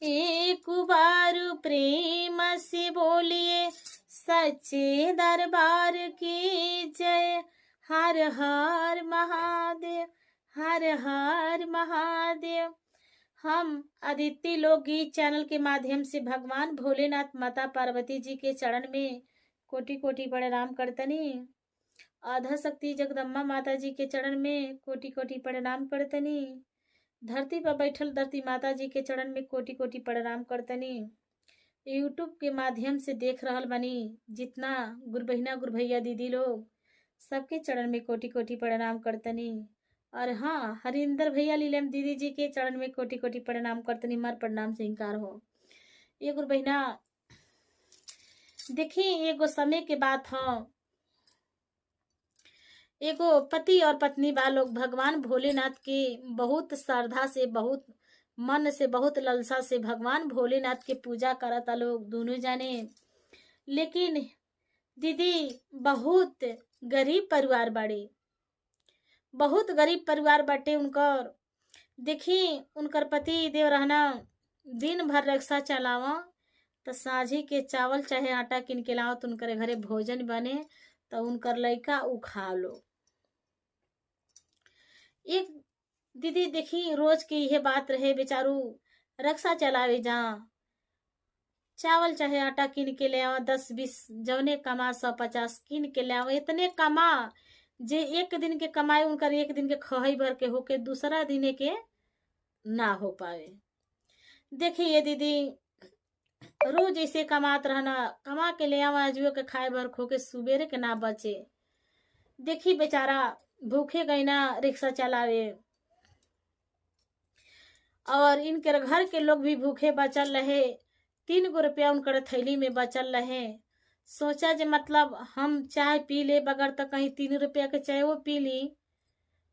एक बार प्रेम से बोलिए सच्चे दरबार की जय। हर हर महादेव, हर हर महादेव। हम अदिति लोकगीत चैनल के माध्यम से भगवान भोलेनाथ माता पार्वती जी के चरण में कोटि कोटि प्रणाम करतनी। आधा शक्ति जगदम्बा माता जी के चरण में कोटि कोटि प्रणाम करतनी। धरती पर बैठल धरती माता जी के चरण में कोटि कोटि प्रणाम करतनी। यूट्यूब के माध्यम से देख रहल बनी जितना गुरु बहिना गुरु भैया दीदी लोग, सबके चरण में कोटि कोटि प्रणाम करतनी। और हाँ, हरिंदर भैया लीलम दीदी जी के चरण में कोटि कोटि प्रणाम करतनी। मर प्रणाम से इनकार हो। ये गुरु बहिना देखी, एगो समय के बात हो। एगो पति और पत्नी बा लोग भगवान भोलेनाथ के बहुत श्रद्धा से, बहुत मन से, बहुत ललसा से भगवान भोलेनाथ के पूजा करता लोग दोनों जाने। लेकिन दीदी बहुत गरीब परिवार बाड़े, बहुत गरीब परिवार बाटे उनकर। देखी, उनकर पति देव रहना दिन भर रिक्शा चलावा तो साझी के चावल चाहे आटा किन के लाओ तो उनकर घरे भोजन बने तो उनकर लड़का उ खा लो। एक दीदी देखी, रोज की यह बात रहे, बेचारू रक्षा चलावे जा, चावल चाहे आटा किन के ले आवा, 10-20 जौने कमा 150 किन के ले आवा। इतने कमा जे एक दिन के कमाए उनकर एक दिन के खहई भर के होके दूसरा दिन के ना हो पावे। देखिए ये दीदी रोज ऐसे कमात रहना, कमा के ले आवा जुए के खाए भर खोके सुबेरे के ना बचे। देखी बेचारा भूखे गई ना रिक्शा चलावे, और इनके घर के लोग भी भूखे बचल रहे। 3 गो रुपया उनकर थैली में बचल रहे। सोचा जे मतलब हम चाय पी ले बगैर तो कहीं 3 रुपया के चाय वो पी ली,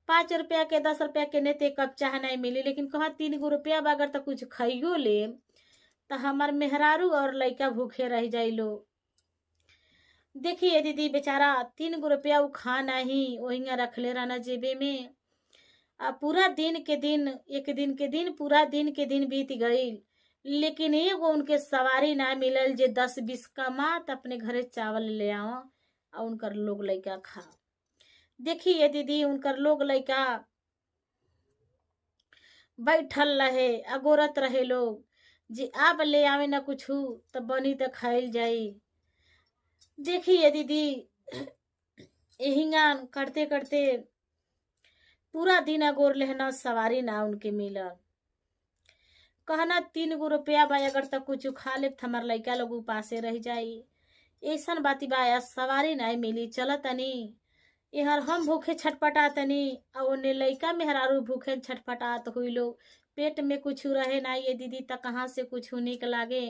5 रुपया के 10 रुपया के नेते कप चाय नहीं मिली, लेकिन कहा 3 गो रुपया बगैर तो कुछ खाइयो ले तो हमार मेहरारू और लड़का भूखे रह जाई लो। देखिए दीदी बेचारा 3 गो रुपया वो खा नहीं वही रखले रहना जेबे में। पूरा दिन के दिन, एक दिन के दिन, पूरा दिन के दिन बीत गई, लेकिन एगो उनके सवारी ना मिलल जे 10-20 कमा तो अपने घरे चावल ले आओ और उनकर लोग लड़का खा। देखिए दीदी उनकर लोग लड़का बैठल रहे, अगोरत रहे लोग जे अब ले आवे ना कुछ तो बनी तो खाइल जाई। देखिए दीदी एहिंगान करते करते पूरा दिन अगोर लेना, सवारी ना उनके मिलल। कहना 3 गो रुपया बा अगर तक कुछ खा ले हमार लड़का लोग उपासे रह जाई। ऐसा बाती बा, सवारी नहीं मिली, चल तनी यार हम भूखे छटपटा तनी और उन्हें लड़का मेहरारू भूखे छटपटात हुई लोग। पेट में कुछ रहे ना ये दीदी तक कहाँ से कुछ निक लागे।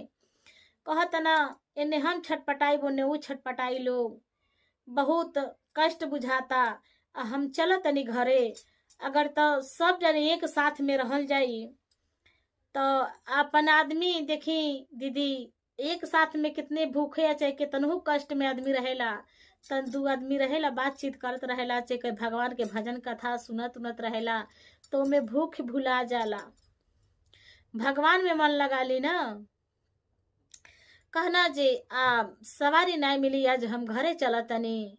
कहत ना इन्हें हम छटपटाई बोने वो छटपटाई लोग, बहुत कष्ट बुझाता। हम चल तनी घरे, अगर तो सब जने एक साथ में रहल जाई तो अपन आदमी देखी दीदी एक साथ में कितने भूखे चाहे कितनहु कष्ट में आदमी रहेला, तन 2 आदमी रहेला बातचीत करत रहेला, चाहे भगवान के भजन कथा सुनत उनत रहेला तो में भूख भुला जाला, भगवान में मन लगा ली ना। कहना जे सवारी नहीं मिली, आज हम घरे चला तनी,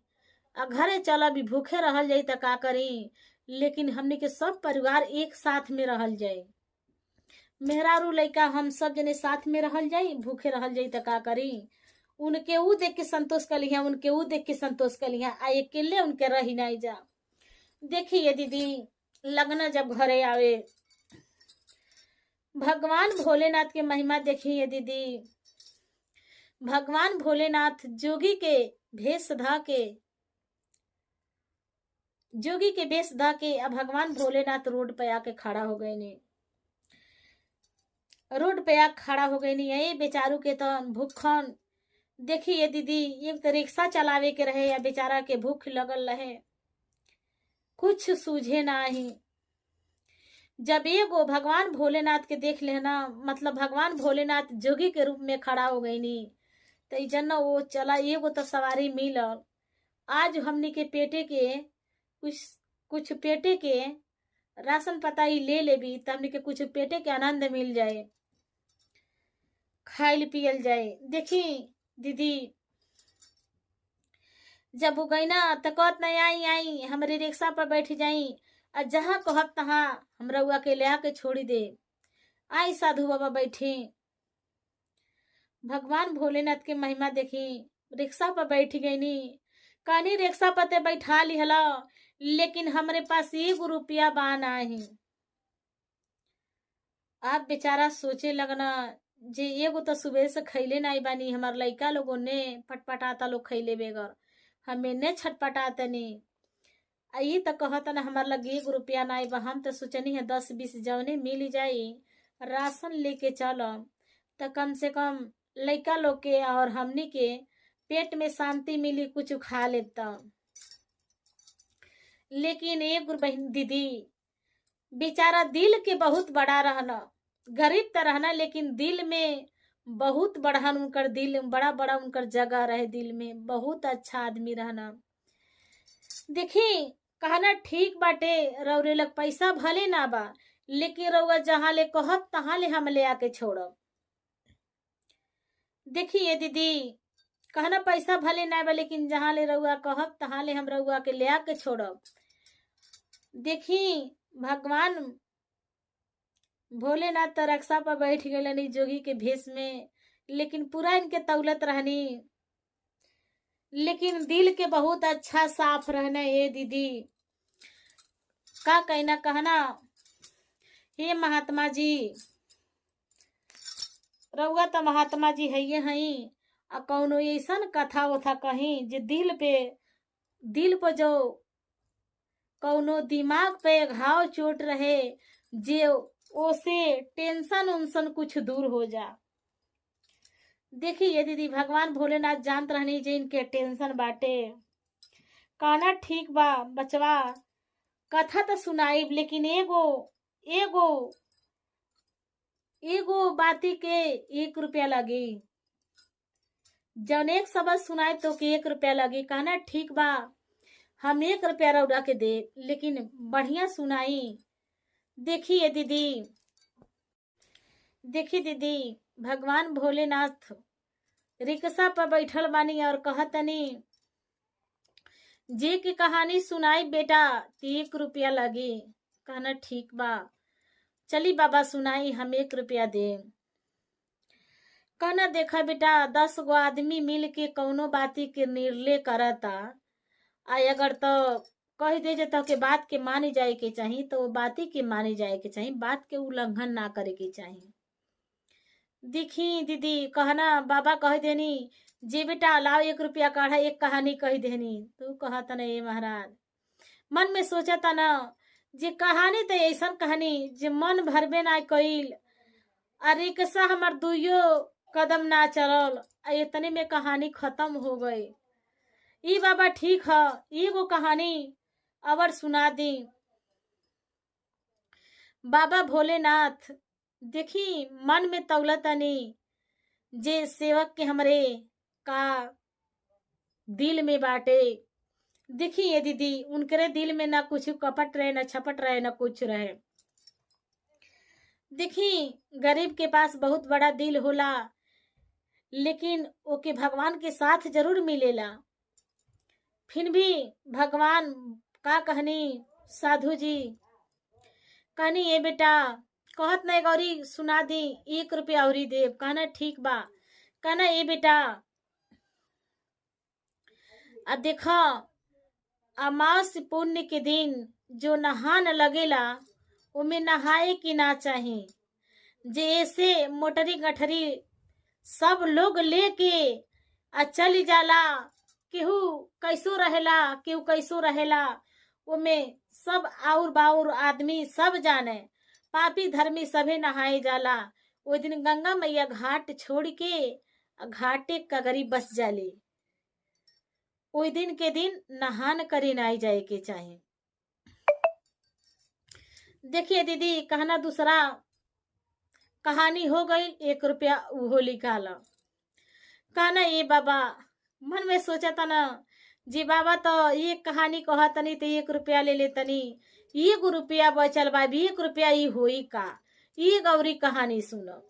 घरे चला भी भूखे रहल जाई तो का करी, लेकिन हमने के सब परिवार एक साथ में रहल जाए, मेहरारू लड़का हम सब जने साथ में रहल जाई, भूखे रहल जाई तो का करी। उनके ऊ देख के संतोष कर लिया, उनके ऊ देख के संतोष कर लिया, आ अकेले उनके रही नहीं जा। देखिए दीदी लगना जब घरे आवे, भगवान भोलेनाथ के महिमा देखिए दीदी। भगवान भोलेनाथ जोगी के भेष धा के, जोगी के भेष धा के अब भगवान भोलेनाथ रोड पे आके खड़ा हो गए ने, रोड पे आके खड़ा हो गए नहीं। ये बेचारू के तो भूखन देखिए दीदी, एक तो रिक्शा चलावे के रहे या बेचारा के भूख लगल रहे, कुछ सूझे नहीं। जब एगो भगवान भोलेनाथ के देख लेना, मतलब भगवान भोलेनाथ जोगी के रूप में खड़ा हो गई नी, तो जन वो चला एगो तो सवारी मिलल। आज हमनी के पेटे के कुछ पेटे के राशन पता ही ले लेबी तो हमनी के कुछ पेटे के आनंद मिल जाए। खाइल पियल जाए। देखी दीदी जब वो गई ना तो कहत नहीं आई आई हमारे रिक्शा पर बैठ जाई और जहाँ कहब तहाँ हम रउआ के ले आके छोड़ी दे। आई साधु बाबा बैठे। भगवान भोलेनाथ के महिमा देखी। रिक्शा पर बैठ गई नी कहनी रिक्शा पर ते बैठा लिहला लेकिन हमरे पास 1 रुपया बा नाही। आप बेचारा सोचे लगना जे एगो तो सुबह से खैले नहीं बानी हमार लइका लोगों ने पटपटाता लोग खैले बेगर हमें ने छटपटातनी। आई तो कहता ना हमार लगे 1 रुपया नहीं बा। हम तो सोचनी है 10-20 जवने मिल जाई राशन लेके चलम तो कम से कम लइका लोग के और हमनी के पेट में शांति मिली कुछ खा लेता। लेकिन एक बहन दीदी बेचारा दिल के बहुत बड़ा रहना। गरीब तो रहना लेकिन दिल में बहुत बढ़न उनकर दिल बड़ा बड़ा उनकर जगह रहे। दिल में बहुत अच्छा आदमी रहना। देखी कहना ठीक बाटे रउरे लग पैसा भले ना बा लेकिन रउआ जहाँ ले कहब तहाँ ले हम ले आके छोड़ब। देखिए दीदी कहना पैसा भले ना बा लेकिन जहाँ ले रउआ कहब तहाँ ले हम रउआ के ले आके छोड़ब। देखी भगवान भोलेनाथ तो रक्षा पर बैठ गए जोगी के भेष में लेकिन पूरा इनके तौलत रहनी। लेकिन दिल के बहुत अच्छा साफ रहना। ये दीदी का कहना कहना हे महात्मा जी रउआ तो महात्मा जी है ये हई आ कौनो ऐसा कथा वथा कहीं जे दिल पे जो कौनो दिमाग पे घाव चोट रहे जे ओसे टेंशन उनसन कुछ दूर हो जा। देखिए दीदी भगवान भोलेनाथ जानत रहनी जे इनके टेंशन बाटे। कहना ठीक बा बचवा कथा तो सुनाई लेकिन एगो एगो एगो बाती के 1 रुपया लगी। जौन एक सबक सुनाए तो के 1 रुपया लगी। कहना ठीक बा हम 1 रुपया रउरा के दे लेकिन बढ़िया सुनाई। देखिए दीदी भगवान भोलेनाथ रिक्शा पर बैठल बानी और कहतनी जे की कहानी सुनाई बेटा 1 रुपया लगी। कहना ठीक बा चली बाबा सुनाई हम 1 रुपया दे। कहना देखा बेटा 10 गो आदमी मिल के कौनो बाती के निर्णय करता आ अगर तो कह दे जे तो के बात के मानी जाए के चाहिए तो बाती के मानी जाए के चाहिए। बात के उल्लंघन ना करे के चाहिए। देखी दीदी कहना बाबा कह देनी जे बेटा लाओ 1 रुपया काढ़ा एक कहानी कह देनी। तू कहता ना ये महाराज मन में सोचता ना जे कहानी तो ऐसा कहानी जे मन भरबे ना कइल आ रिक्शा हमार 2 कदम ना चलल आ इतने में कहानी खत्म हो गई। ई बाबा ठीक है एगो कहानी अवर सुना दी। बाबा भोलेनाथ देखी मन में तौलतनी जे सेवक के हमरे का दिल में बाटे। देखी ये दीदी उनके दिल में ना कुछ कपट रहे ना छपट रहे ना कुछ रहे। देखी गरीब के पास बहुत बड़ा दिल होला लेकिन ओके भगवान के साथ जरूर मिलेला। फिर भी भगवान का कहनी साधु जी कहनी ये बेटा कहत नहीं गौरी सुना दी 1 रुपया औरी देव। कहना ठीक बा। कहना ये बेटा अब देखा अमास पुण्य के दिन जो नहान लगेला उमें नहाए की ना चाहिए। जैसे मोटरी गठरी सब लोग लेके आ चली जाला केहू कैसो रहेला उमें सब आउर बाउर आदमी सब जाने पापी धर्मी सभे नहाए जाला। वो दिन गंगा मैया घाट छोड़ के घाटे कगरी बस जाले। वो दिन के दिन नहान करे नाई जाए के चाहिए। देखिए दीदी कहना दूसरा कहानी हो गई 1 रुपया वो निकाला। कहना ये बाबा मन में सोचा था ना जी बाबा तो ये कहानी कहा तनी तो 1 रुपया ले ले तनी 1 रुपया बचल बा 1 रुपया ही होई का ये गौरी कहानी सुनो।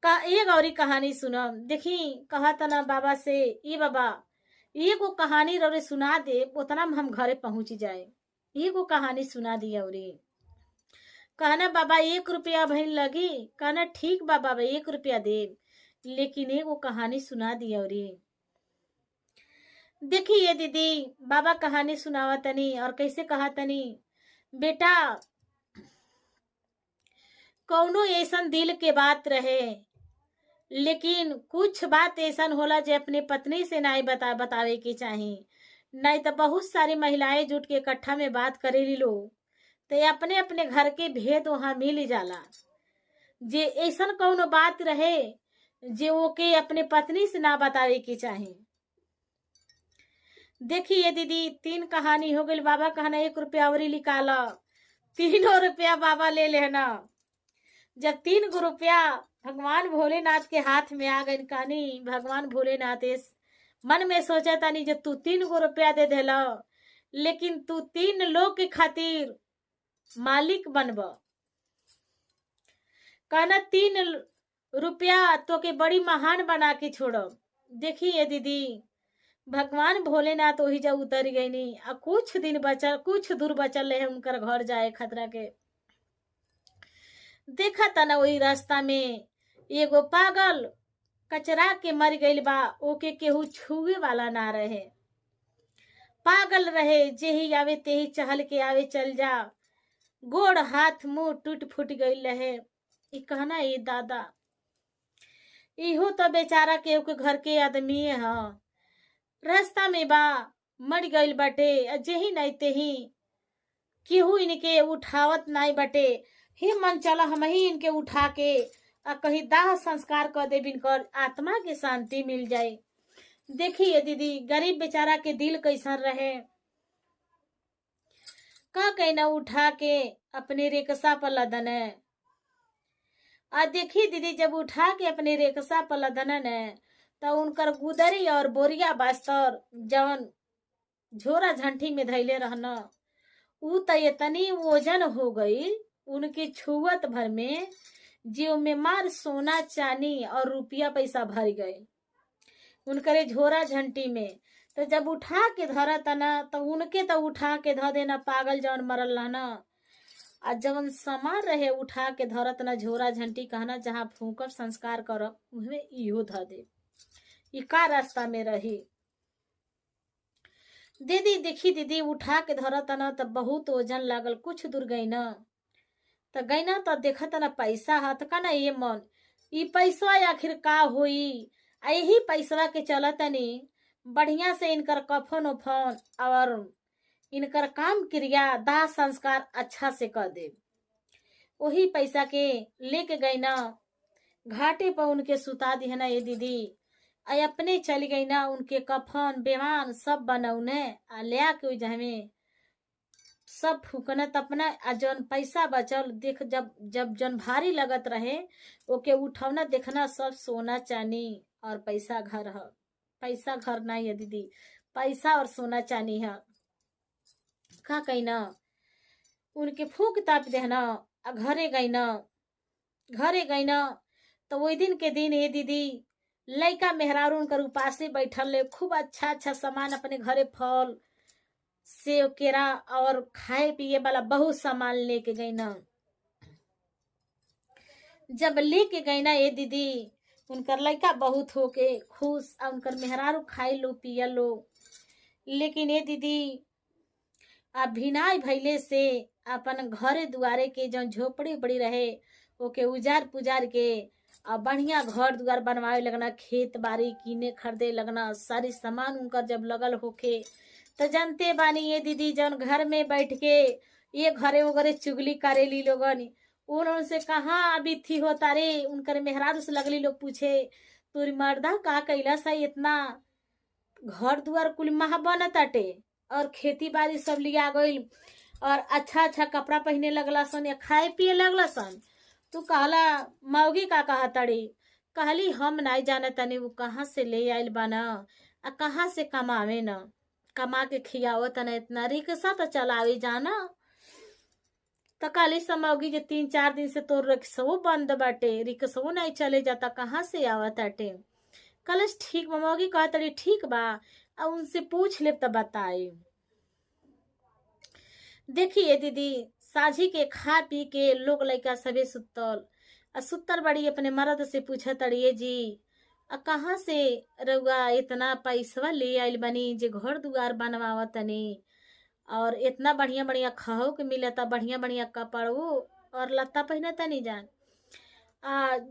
का एक और कहानी सुनम। देखी कहा तना बाबा से, ये बाबा एगो कहानी रे सुना दे, उतना में हम घरे पहुंच जाए। एगो कहानी सुना दी और कहना बाबा 1 रुपया भइल लगी। कहना ठीक बा बाबा 1 रुपया दे, लेकिन एगो कहानी सुना दी और देखी ये दीदी बाबा कहानी सुनावा तनी और कैसे कहा तनी, बेटा कौनो ऐसन दिल के बात रहे, लेकिन कुछ बात ऐसन होला जो अपने पत्नी से नहीं बतावे की चाहिए। नहीं तो बहुत सारी महिलाएं जुट के इकट्ठा में बात करेली लो, तो अपने अपने घर के भेद वहां मिल जाला। जे ऐसन कौनो बात रहे जे ओके अपने पत्नी से ना बतावे की चाहिए। देखिए दीदी 3 कहानी हो गई। बाबा कहना 1 रुपया और निकाला, 3 रुपया बाबा ले लेना। जब 3 रुपया भगवान भोलेनाथ के हाथ में आ गई, कहानी भगवान भोलेनाथ मन में सोचा था नहीं, जब तू 3 रुपया दे देला, लेकिन तू 3 लोग के खातिर मालिक बनब। कहना 3 रुपया तो के बड़ी महान बना के छोड़ब। देखिए दीदी भगवान भोलेनाथ वही जब उतर गई नहीं, कुछ दिन बचल, कुछ दूर बचल रहे उनकर घर जाए खतरा के। देखा तना वही रास्ता में एगो पागल कचरा के मर गइल बा, ओके केहू छुए वाला ना रहे। पागल रहे, जेही आवे तेही चहल के आवे चल जा, गोड़ हाथ मुंह टूट फूट गइल रहे। ई कहना ये दादा इहो तो बेचारा केहू के घर के आदमी है, रास्ता में बा मर गइल बाटे, जेही नहीं तेही केहू इनके उठावत नहीं बाटे। हे मन चला हम ही इनके उठा के कहीं दाह संस्कार कर दे, इनकर आत्मा के शांति मिल जाए। देखिए दीदी गरीब बेचारा के दिल कैसन रहे। का कहना उठा के अपने रिक्शा पर लदन है। देखिए दीदी जब उठा के अपने रिक्शा पर लदन है, तो उनकर गुदरी और बोरिया बस्तर जवन झोरा झंटी में धैले रहना, उ तो इतनी वजन हो गई उनके छुअत भर में, जीव में मार सोना चांदी और रुपया पैसा भर गए उनकरे झोरा झंटी में। तो जब उठा के धरत ना, तो उनके तो उठा के ध देना पागल जवन मरल रहना, आ जवन समार रहे उठा के धरत ना झोरा झंटी। कहना जहाँ फूकब संस्कार करब उहमे इहो ध दे। ई का रास्ता में रही दीदी। देखी दीदी उठा के धरत ना, तो बहुत वजन लागल। कुछ दूर गई ना, तो गई ना तो देखत ना पैसा हाथ का ना, ये मन ई पैसा आखिर का होई। यही पैसा के चलत नहीं बढ़िया से इनकर कफन उफन और इनकर काम क्रिया दाह संस्कार अच्छा से कर दे। वही पैसा के लेके गई ना, घाटे पर उनके सुता दी है ना ये दीदी। अपने चली गई ना, उनके कफन बेमान सब बनौने ले के जहमे सब फूकनत अपना। जौन पैसा बचल देख जब जब जौन भारी लगत रहे ओके उठौना देखना, सब सोना चांदी और पैसा घर है। पैसा घर नहीं है दीदी, पैसा और सोना चांदी है। का कहना उनके फूक ताप देना। घरे गई ना, तो वही दिन के दिन ये दीदी लड़का मेहरारू उनकर उपासे बैठल ले, खूब अच्छा अच्छा सामान अपने घरे फल सेव केरा और खाए पिए वाला बहुत सामान लेके गई ना। जब लेके गई ना ये दीदी उनकर लड़का बहुत होके खुश, और उनकर मेहरारू खाए लो पिया लो। लेकिन ये दीदी भिनाई भैले से अपन घरे दुआरे के जो झोपड़ी बड़ी रहे ओके उजार पुजार के बढ़िया घर दुआर बनवाए लगना, खेत बाड़ी कीने खरीदे लगना। सारी सामान उनकर जब लगल होके, तो जानते बानी ये दीदी जौन घर में बैठ के ये घरे वगैरह चुगली करेली लोगन, उनसे कहाँ अभी थी होता रे। उनकर मेहरारू से लगली लोग पूछे, तोरी मर्दा का कैला सा इतना घर दुआर कुल महा बनत आटे और खेती बाड़ी सब लिया गई और अच्छा अच्छा कपड़ा पहने लगला सन या खाए पिए लगला सन। तू कहला मौगी का कहा तड़ी, कहली हम नहीं जाने तनी वो कहाँ से ले आयल बाना आ कहाँ से कमावे न, कमा के खियावत न। इतना रिक्शा तो चलावे जाना, तो काली समौगी जे 3-4 दिन से तोर रिक्शो बंद बाटे, रिक्शो नहीं चले जाता, कहाँ से आवत आटे। कलश ठीक ममौगी कहत रही ठीक बा, अब उनसे पूछ ले तब बताई। देखिए दीदी, साझी के खा पी के लोग लइका सबे सुतल, सुतर बड़ी अपने मर्द से पूछत अड़िए जी कहाँ से रउआ इतना पैसवा ले आइल बनी जे घर दुआर बनवावत तनी, और इतना बढ़िया बढ़िया खाओ के मिलता, बढ़िया बढ़िया कपड़ो और लत्ता पहना तनी जान।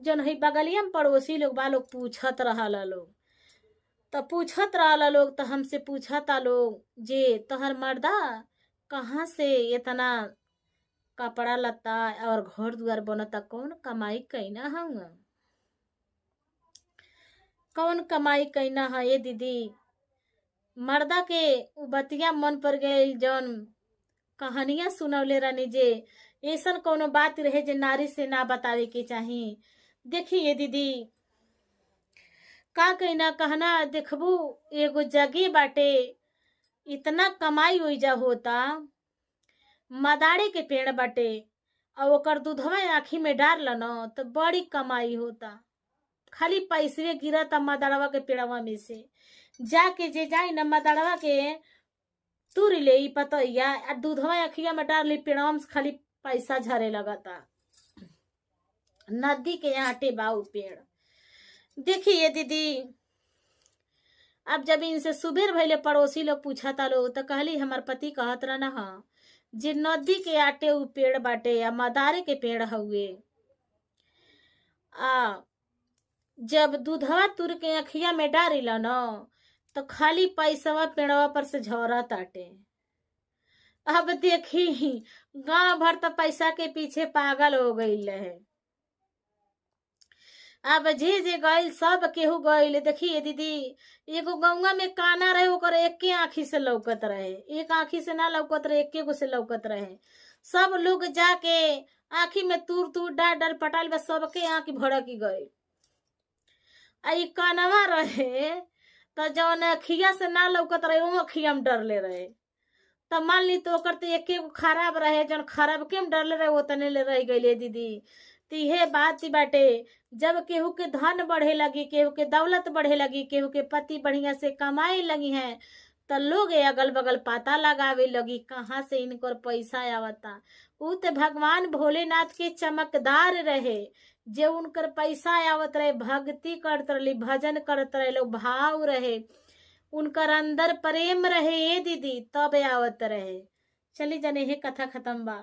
जौन है बगलिया में पड़ोसी लोग बा लोग पूछत रहला लोग, तो पूछत रहला लोग, तो हमसे पूछता लोग जे तोहर मर्दा कहाँ से इतना कपड़ा लत्ता और घर दुआर बनता, कौन कमाई कैना हूँ, कौन कमाई कैना है ये दीदी। मर्दा के बतिया मन पर गए, जौन कहानियां सुनौले रहनी जे ऐसन कोनो बात रहे जे नारी से ना बतावे के चाही। देखिए दीदी, का कहना कहना देखबू एगो जगह बाटे, इतना कमाई ओइजा होता, मदारे के पेड़ बाटे, और ओकर दूधवा आँखी में डाल न तो बड़ी कमाई होता। खाली पैसे गिरता मदारवा के पेड़वा में से, जाके जे जाई न मदारवा के तुर ले पतैया आ दूधवा आँखिया में डाल ली, पेड़वा में खाली पैसा झरे लगता। नदी के आटे बाऊ पेड़। देखिए दीदी, अब जब इनसे सुबेर भैले पड़ोसी लोग पूछता लोग, तो कहली हमार पति कहत रहना हाँ जे नदी के आटे उ पेड़ बाटे या मदारे के पेड़ हुए, जब दूधवा तुर के अखिया में डारिला न तो खाली पैसवा पेड़वा पर से झरत आटे। अब देखी गांव भर तो पैसा के पीछे पागल हो गई है। अब जे गईल सब केहू गईल। देखिए दीदी, एगो गौवा में काना रहे, ओकर एके आँखी से लौकत रहे, एक आँखी से ना लौकत रहे, एके गो से लौकत रहे। सब लोग जाके आँखी में तूर तूर डार डार पटाल, बस सबके आँखी भड़क गई। आई कानवा रहे तो जौन अखिया से ना लौकत रहे वो अखिया में डरले रहे, तो मान ली तो ओकर तो एके गो खराब रहे, जौन खराब के में डरले रहे वो तने ले रह गई दीदी। तो यह बात बाटे, जब केहू के धन बढ़े लगी, केहू के दौलत बढ़े लगी, केहू के पति बढ़िया से कमाए लगी है, तो लोग अगल बगल पता लगावे लगी कहाँ से इनकर पैसा आवता। उ तो भगवान भोलेनाथ के चमकदार रहे, जे उनकर पैसा आवत रहे, भक्ति करत रहे, भजन करत रहे लोग, भाव रहे, उनकर अंदर प्रेम रहे ये दीदी, तब आवत रहे। चली जने हे कथा खत्म बा।